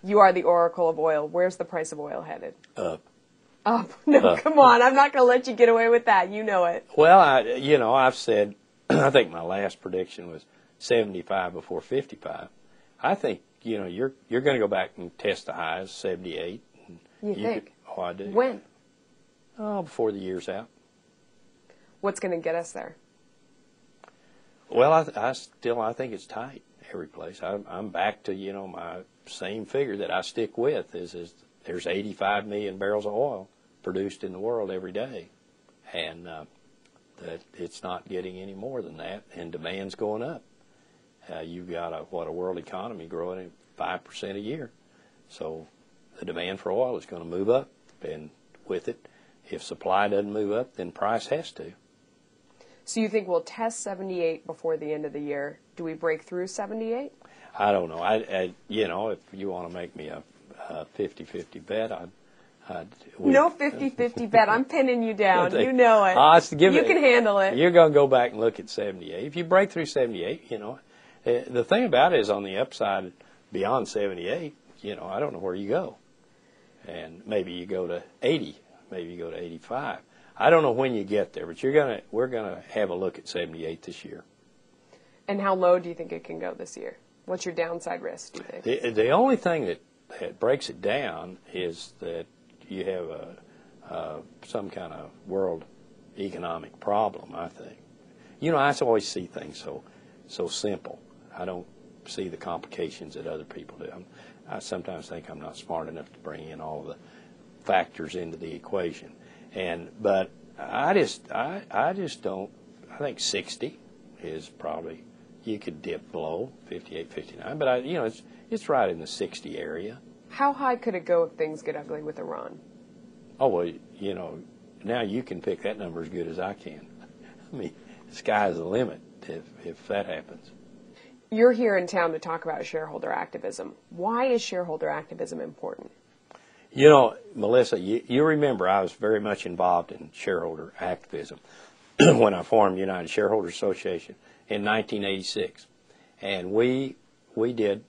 You are the oracle of oil. Where's the price of oil headed? Up. Up. No, come on. I'm not going to let you get away with that. You know it. Well, I've said, I think my last prediction was 75 before 55. I think, you're going to go back and test the highs, 78. You think? Oh, I do. When? Oh, before the year's out. What's going to get us there? Well, I think it's tight every place. I'm back to, my same figure that I stick with is there's 85 million barrels of oil produced in the world every day, and that it's not getting any more than that, and demand's going up. You've got a world economy growing at 5% a year, so the demand for oil is going to move up, and with it, if supply doesn't move up, then price has to. So you think we'll test 78 before the end of the year? Do we break through 78? I don't know. If you want to make me a 50-50 bet, no 50-50 bet. I'm pinning you down. You know it. You can handle it. You're going to go back and look at 78. If you break through 78, the thing about it is on the upside beyond 78, I don't know where you go. And maybe you go to 80. Maybe you go to 85. I don't know when you get there, but we're gonna have a look at 78 this year. And how low do you think it can go this year? What's your downside risk, do you think? The only thing that breaks it down is that you have some kind of world economic problem, I think. I always see things so simple. I don't see the complications that other people do. I sometimes think I'm not smart enough to bring in all the factors into the equation. But I just don't. I think 60 is probably, you could dip below 58, 59, but it's right in the 60 area. How high could it go if things get ugly with Iran? Oh well, now you can pick that number as good as I can. I mean, the sky's the limit if that happens. You're here in town to talk about shareholder activism. Why is shareholder activism important? Melissa, you remember I was very much involved in shareholder activism when I formed the United Shareholders Association in 1986. And we did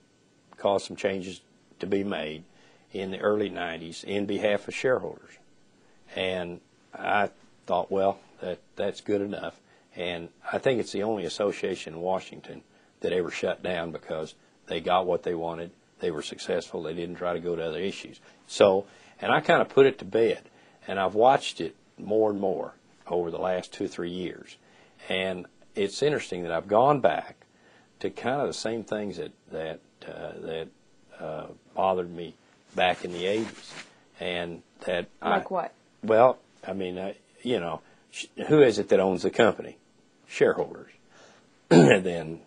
cause some changes to be made in the early 90s in behalf of shareholders. And I thought, well, that's good enough. And I think it's the only association in Washington that ever shut down because they got what they wanted. They were successful. They didn't try to go to other issues. So, and I kind of put it to bed, and I've watched it more and more over the last 2 or 3 years. And it's interesting that I've gone back to kind of the same things that bothered me back in the 80s. And that like what? Well, I mean, who is it that owns the company? Shareholders. And then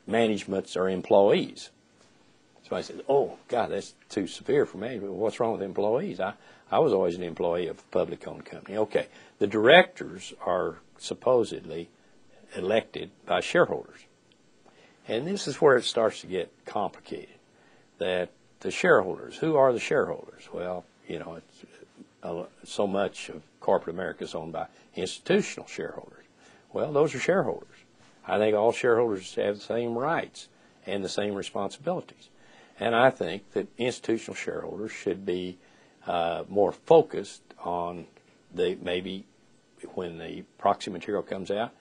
managements are employees. Somebody says, oh, God, that's too severe for management. What's wrong with employees? I was always an employee of a public-owned company. Okay, the directors are supposedly elected by shareholders. And this is where it starts to get complicated, that the shareholders, who are the shareholders? Well, so much of corporate America is owned by institutional shareholders. Well, those are shareholders. I think all shareholders have the same rights and the same responsibilities. And I think that institutional shareholders should be more focused on maybe when the proxy material comes out,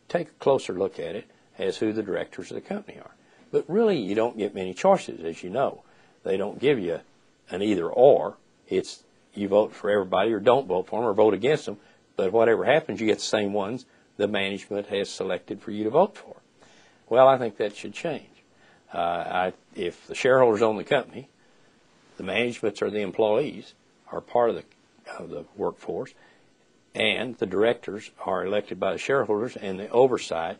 take a closer look at it as who the directors of the company are. But really, you don't get many choices, as you know. They don't give you an either or. It's you vote for everybody or don't vote for them or vote against them. But whatever happens, you get the same ones the management has selected for you to vote for. Well, I think that should change. If the shareholders own the company, the managements or the employees are part of the workforce, and the directors are elected by the shareholders and the oversight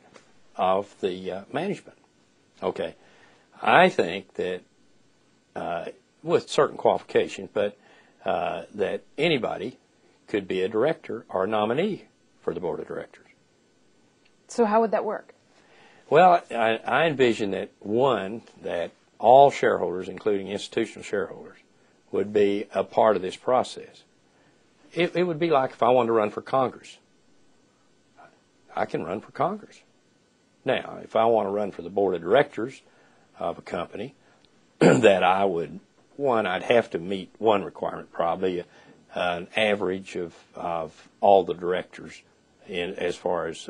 of the management. Okay, I think that with certain qualifications, but that anybody could be a director or a nominee for the board of directors. So how would that work? Well, I envision that all shareholders, including institutional shareholders, would be a part of this process. It would be like if I wanted to run for Congress. I can run for Congress. Now, if I want to run for the board of directors of a company that I would one, I'd have to meet one requirement, probably an average of all the directors in as far as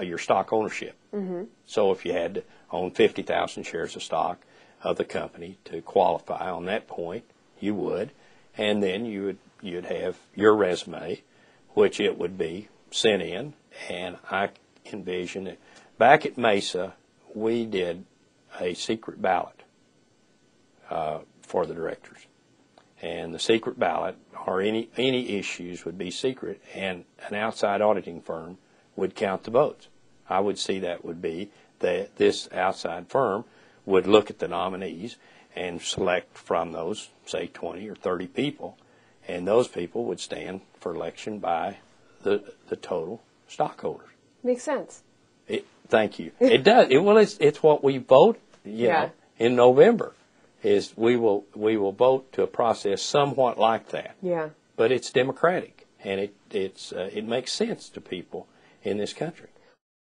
your stock ownership. Mm-hmm. So if you had to own 50,000 shares of stock of the company to qualify on that point, you would, and then you'd have your resume, which it would be sent in, and I envision it. Back at Mesa, we did a secret ballot for the directors. And the secret ballot, or any issues, would be secret, and an outside auditing firm would count the votes. I would see that would be that this outside firm would look at the nominees and select from those, say, 20 or 30 people, and those people would stand for election by the total stockholders. Makes sense. Thank you. It does. It's what we vote, you know, in November. Is we will vote to a process somewhat like that. Yeah. But it's democratic, and it makes sense to people in this country.